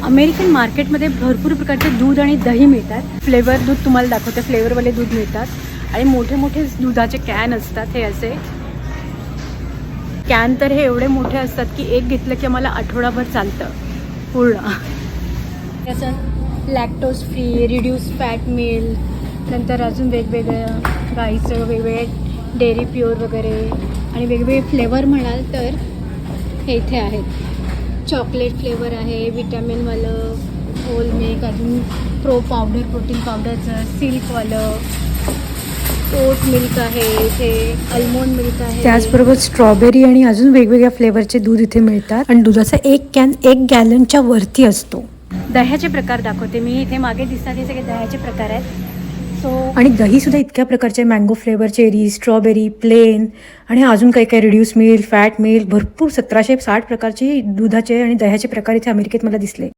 American मार्केटमध्ये भरपूर प्रकारचे दूध आणि दही मिळतात. फ्लेवर दूध तुम्हाला दाखवते, फ्लेवरवाले दूध मिळतात आणि मोठे मोठे दुधाचे कॅन असतात. हे असे कॅन तर हे एवढे मोठे असतात की एक घेतलं की आम्हाला आठवडाभर चालतं पूर्ण. त्याचं lactose free, reduce fat milk, नंतर अजून वेगवेगळं गाईचं वेगवेगळे डेअरी प्युअर वगैरे आणि वेगवेगळे फ्लेवर म्हणाल तर हे इथे आहेत. चॉकलेट फ्लेवर आहे, विटॅमिनवालं, होल मिल्क, अजून प्रो पावडर, प्रोटीन पावडरचं, सिल्कवालं, ओट मिल्क आहे, इथे अल्मोंड मिल्क आहे. त्याचबरोबर स्ट्रॉबेरी आणि अजून वेगवेगळ्या फ्लेवरचे दूध इथे मिळतात आणि दुधाचा एक कॅन 1 गॅलनच्या वरती असतो. दह्याचे प्रकार दाखवते मी. इथे मागे दिसतात हे सगळे दह्याचे प्रकार आहेत. आणि दही सुद्धा इतक्या प्रकारचे, mango flavour, cherry, strawberry, plain आणि अजून काही काही रिड्यूस मिल्क, फॅट मिल्क, भरपूर 1760 प्रकारचे दुधाचे आणि दह्याचे प्रकार इथे अमेरिकेत मला दिसले.